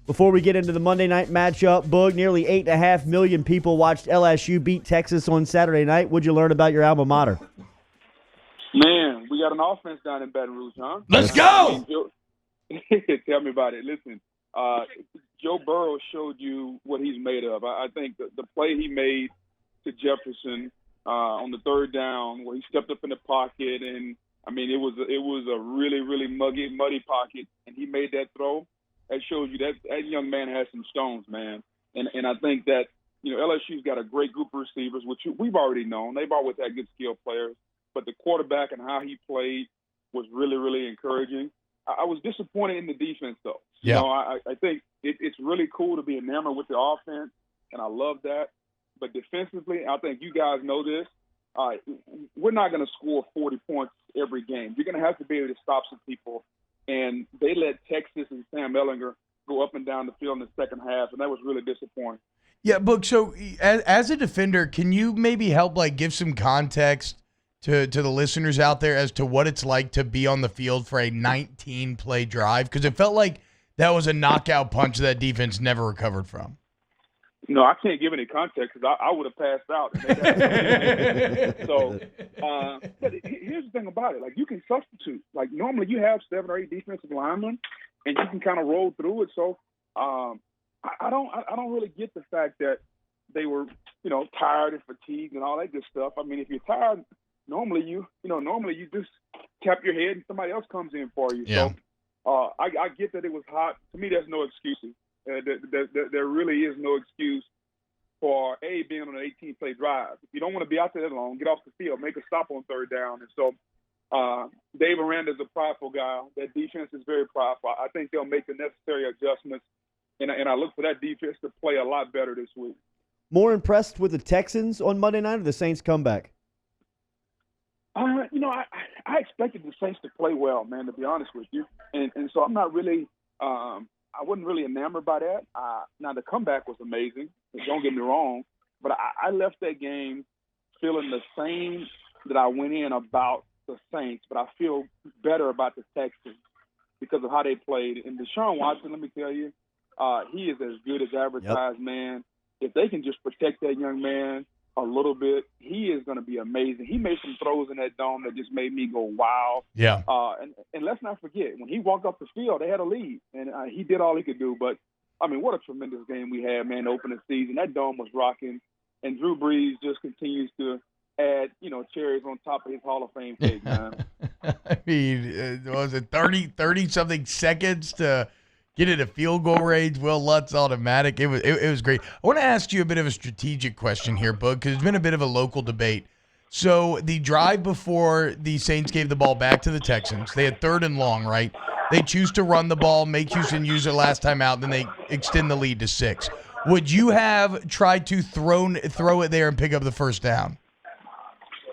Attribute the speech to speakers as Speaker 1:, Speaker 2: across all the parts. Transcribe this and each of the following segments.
Speaker 1: Before we get into the Monday night matchup, Boog, nearly 8.5 million people watched LSU beat Texas on Saturday night. What'd you learn about your alma mater?
Speaker 2: Man, we got an offense down in Baton Rouge, huh?
Speaker 3: Let's go!
Speaker 2: Tell me about it. Listen, Joe Burrow showed you what he's made of. I think the play he made to Jefferson on the third down, where he stepped up in the pocket, and I mean it was a really, really muddy pocket, and he made that throw. That shows you that young man has some stones, man. And I think that LSU's got a great group of receivers, which we've already known. They've always had good skilled players, but the quarterback and how he played was really, really encouraging. I was disappointed in the defense, though.
Speaker 3: Yeah.
Speaker 2: I think it's really cool to be enamored with the offense, and I love that. But defensively, I think you guys know this. We're not going to score 40 points every game. You're going to have to be able to stop some people. And they let Texas and Sam Ehlinger go up and down the field in the second half, and that was really disappointing.
Speaker 3: Yeah, Boog, so as a defender, can you maybe help give some context to the listeners out there as to what it's like to be on the field for a 19-play drive? Because it felt like that was a knockout punch that defense never recovered from.
Speaker 2: No, I can't give any context because I would have passed out. But here's the thing about it. You can substitute. Normally you have 7 or 8 defensive linemen, and you can kind of roll through it. So I don't really get the fact that they were, tired and fatigued and all that good stuff. I mean, if you're tired, normally you just tap your head and somebody else comes in for you.
Speaker 3: Yeah.
Speaker 2: So I get that it was hot. To me, there's no excuses. There really is no excuse for being on an 18-play drive. If you don't want to be out there that long, get off the field, make a stop on third down. And so Dave Aranda's a prideful guy. That defense is very prideful. I think they'll make the necessary adjustments, and I look for that defense to play a lot better this week.
Speaker 1: More impressed with the Texans on Monday night or the Saints comeback?
Speaker 2: I expected the Saints to play well, man, to be honest with you. And so I'm not really I wasn't really enamored by that. Now, the comeback was amazing. Don't get me wrong. But I left that game feeling the same that I went in about the Saints, but I feel better about the Texans because of how they played. And Deshaun Watson, let me tell you, he is as good as advertised, man. If they can just protect that young man a little bit, he is going to be amazing. He made some throws in that dome that just made me go, wow.
Speaker 3: Yeah.
Speaker 2: And let's not forget, when he walked off the field, they had a lead, and he did all he could do. But, I mean, what a tremendous game we had, man, opening season. That dome was rocking, and Drew Brees just continues to add, cherries on top of his Hall of Fame cake, man.
Speaker 3: I mean, was it 30-something seconds to get it a field goal range? Will Lutz automatic. It was great. I want to ask you a bit of a strategic question here, Boog, because it's been a bit of a local debate. So the drive before the Saints gave the ball back to the Texans, they had 3rd and long, right? They choose to run the ball, make Houston use it last time out, then they extend the lead to 6. Would you have tried to throw it there and pick up the first down?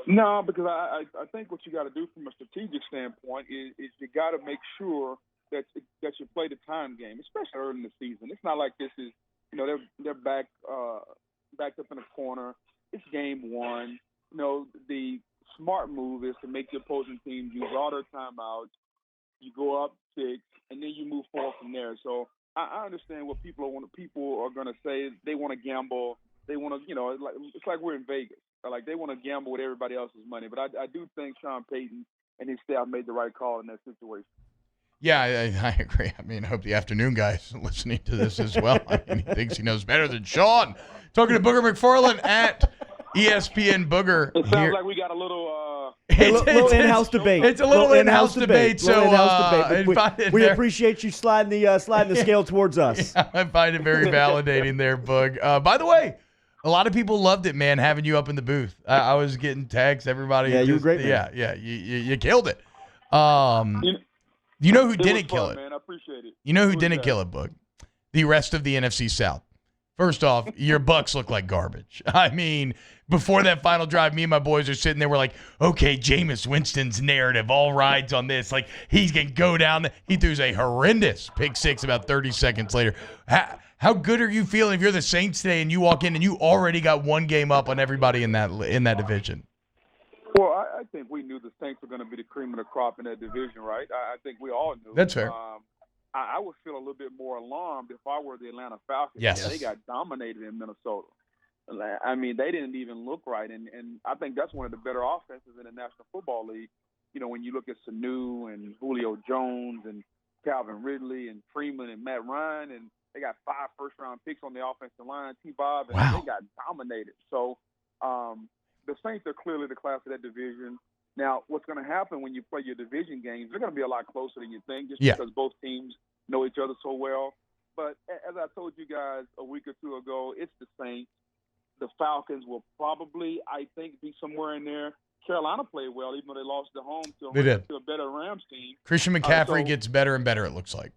Speaker 2: No, because I think what you got to do from a strategic standpoint is you got to make sure that you play the time game, especially early in the season. It's not like this is, they're backed up in a corner. It's game 1. The smart move is to make the opposing team use all their timeouts. You go up 6, and then you move forward from there. So I understand what people are going to say. They want to gamble. They want to, it's like we're in Vegas. They want to gamble with everybody else's money. But I do think Sean Payton and his staff made the right call in that situation.
Speaker 3: Yeah, I agree. I mean, I hope the afternoon guy's listening to this as well. I mean, he thinks he knows better than Sean. Talking to Booger McFarland at ESPN Booger.
Speaker 2: It sounds like we got a little
Speaker 1: little in-house debate.
Speaker 3: It's a little in-house debate. So
Speaker 1: we appreciate you sliding the scale towards us.
Speaker 3: Yeah, I find it very validating there, Boog. By the way, a lot of people loved it, man, having you up in the booth. I was getting texts. Everybody.
Speaker 1: Yeah, you were great, man.
Speaker 3: Yeah, you killed it. You know who didn't kill it?
Speaker 2: Man, I appreciate it.
Speaker 3: You know who didn't kill it, Boog? The rest of the NFC South. First off, your Bucs look like garbage. I mean, before that final drive, me and my boys are sitting there. We're like, okay, Jameis Winston's narrative all rides on this. He's going to go down. He throws a horrendous pick 6 about 30 seconds later. How good are you feeling if you're the Saints today and you walk in and you already got one game up on everybody in that division?
Speaker 2: Well, I think we knew the Saints were going to be the cream of the crop in that division, right? I think we all knew.
Speaker 3: That's fair.
Speaker 2: I would feel a little bit more alarmed if I were the Atlanta Falcons.
Speaker 3: Yes.
Speaker 2: They got dominated in Minnesota. I mean, they didn't even look right, and I think that's one of the better offenses in the National Football League. You know, when you look at Sanu and Julio Jones and Calvin Ridley and Freeman and Matt Ryan, and they got 5 first-round picks on the offensive line, T-Bob, and
Speaker 3: Wow.
Speaker 2: they got dominated. So the Saints are clearly the class of that division. Now, what's going to happen when you play your division games, they're going to be a lot closer than you think just because both teams know each other so well. But as I told you guys a week or two ago, it's the Saints. The Falcons will probably, I think, be somewhere in there. Carolina played well, even though they lost at home to a better Rams team.
Speaker 3: Christian McCaffrey gets better and better, it looks like.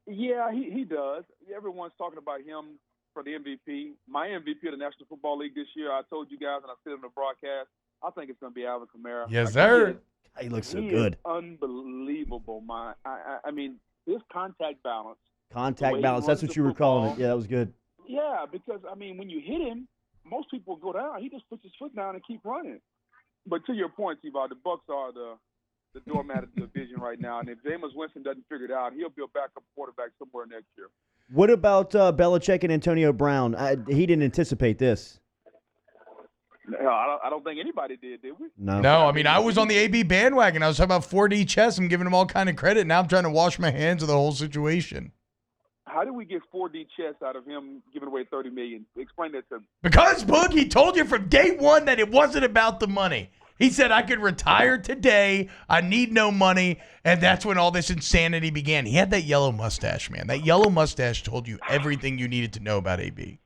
Speaker 2: Yeah, he does. Everyone's talking about him for the MVP. My MVP of the National Football League this year, I told you guys, and I said it on the broadcast, I think it's going to be Alvin Kamara.
Speaker 3: Yes, sir.
Speaker 1: He looks so
Speaker 2: He
Speaker 1: good.
Speaker 2: is unbelievable. I mean, his contact balance.
Speaker 1: Contact balance. That's what you were calling it. Yeah, that was good.
Speaker 2: Yeah, because, I mean, when you hit him, most people go down. He just puts his foot down and keep running. But to your point, T-Bob, the Bucs are the doormat of the division right now. And if Jameis Winston doesn't figure it out, he'll be a backup quarterback somewhere next year.
Speaker 1: What about Belichick and Antonio Brown? He didn't anticipate this.
Speaker 2: No, I don't think anybody did we?
Speaker 3: No, I mean, I was on the AB bandwagon. I was talking about 4D chess. I'm giving him all kind of credit. Now I'm trying to wash my hands of the whole situation.
Speaker 2: How did we get 4D chess out of him giving away $30 million? Explain that to me.
Speaker 3: Because, Boog, he told you from day one that it wasn't about the money. He said, I could retire today. I need no money. And that's when all this insanity began. He had that yellow mustache, man. That yellow mustache told you everything you needed to know about AB.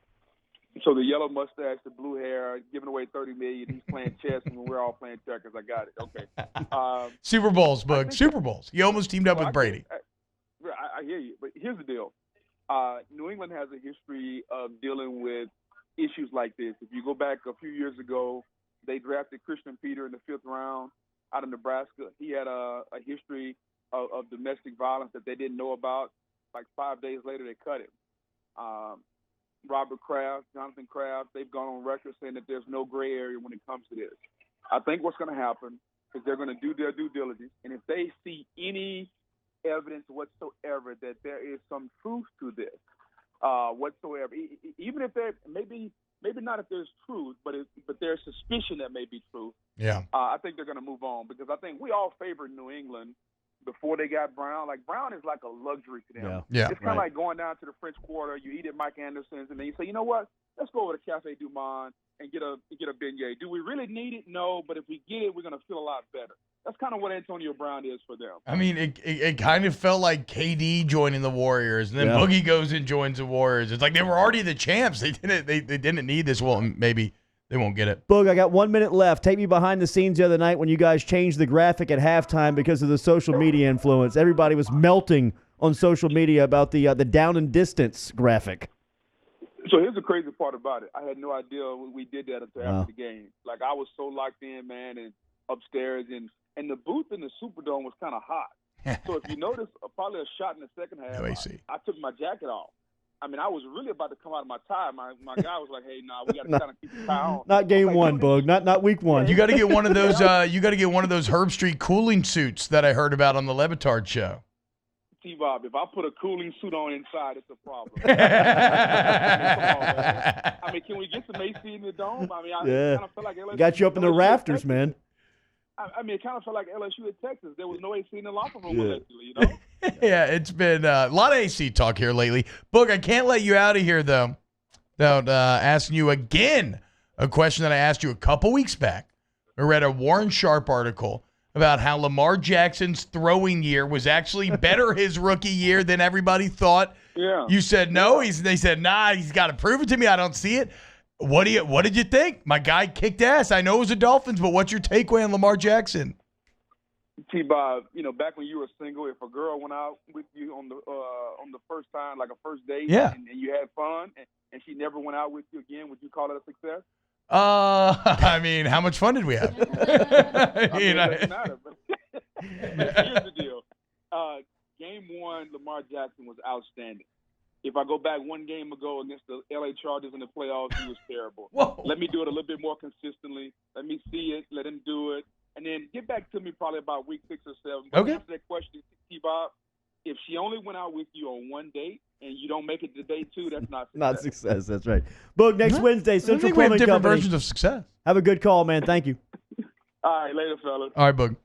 Speaker 2: So the yellow mustache, the blue hair, giving away $30 million, he's playing chess and we're all playing checkers. I got it. Okay.
Speaker 3: Super Bowls, Boog. Super Bowls. He almost teamed up with Brady.
Speaker 2: I hear you. But here's the deal. New England has a history of dealing with issues like this. If you go back a few years ago, they drafted Christian Peter in the 5th round out of Nebraska. He had a history of domestic violence that they didn't know about. Like 5 days later, they cut him. Robert Kraft, Jonathan Kraft, they've gone on record saying that there's no gray area when it comes to this. I think what's going to happen is they're going to do their due diligence, and if they see any evidence whatsoever that there is some truth to this whatsoever, even if there maybe not if there's truth, but there's suspicion that may be truth.
Speaker 3: Yeah.
Speaker 2: I think they're going to move on because I think we all favored New England before they got Brown. Like, Brown is like a luxury to them.
Speaker 3: Yeah.
Speaker 2: It's kind of like going down to the French Quarter, you eat at Mike Anderson's, and then you say, you know what, let's go over to Cafe Du Monde and get a beignet. Do we really need it? No, but if we get it, we're going to feel a lot better. That's kind of what Antonio Brown is for them.
Speaker 3: I mean, it kind of felt like KD joining the Warriors, and then Boogie goes and joins the Warriors. It's like they were already the champs. They didn't need this. Well, maybe they won't get it.
Speaker 1: Boog, I got 1 minute left. Take me behind the scenes the other night when you guys changed the graphic at halftime because of the social media influence. Everybody was melting on social media about the down and distance graphic.
Speaker 2: So here's the crazy part about it. I had no idea we did that until after the game. Like, I was so locked in, man, and upstairs, and the booth in the Superdome was kind of hot. So if you notice, probably a shot in the second half, I took my jacket off. I mean, I was really about to come out of my tie. My guy was like, "Hey, we got to kind of keep the tie on."
Speaker 1: Not game one, Boog. Not week one.
Speaker 3: You got to get one of those. You got to get one of those Herb Street cooling suits that I heard about on the Levitard show.
Speaker 2: T-Bob, if I put a cooling suit on inside, it's a problem. I mean, can we get some AC in the dome? I mean, I kind of feel like LSU
Speaker 1: got you up in the rafters, man.
Speaker 2: I mean, it kind of felt like LSU at Texas. There was no AC in the locker room allegedly, you know?
Speaker 3: Yeah, it's been a lot of AC talk here lately. Boog, I can't let you out of here, though, without asking you again a question that I asked you a couple weeks back. I read a Warren Sharp article about how Lamar Jackson's throwing year was actually better his rookie year than everybody thought.
Speaker 2: Yeah.
Speaker 3: You said no. They said, nah, he's got to prove it to me. I don't see it. What did you think? My guy kicked ass. I know it was the Dolphins, but what's your takeaway on Lamar Jackson?
Speaker 2: T-Bob, back when you were single, if a girl went out with you on the first time, like a first date, and you had fun, and she never went out with you again, would you call it a success?
Speaker 3: I mean, how much fun did we have?
Speaker 2: It doesn't matter, but here's the deal. Game 1, Lamar Jackson was outstanding. If I go back one game ago against the LA Chargers in the playoffs, he was terrible.
Speaker 3: Whoa.
Speaker 2: Let me do it a little bit more consistently. Let me see it. Let him do it. And then get back to me probably about week 6 or 7. But
Speaker 3: okay.
Speaker 2: to answer that question, T-Bob, if she only went out with you on one date and you don't make it to day two, that's not success.
Speaker 1: Not success. That's right. Boog, next Wednesday,
Speaker 3: I
Speaker 1: Central
Speaker 3: think we have
Speaker 1: Plumbing
Speaker 3: different
Speaker 1: Company.
Speaker 3: versions of success.
Speaker 1: Have a good call, man. Thank you.
Speaker 2: All right, later, fellas.
Speaker 3: All right, Boog.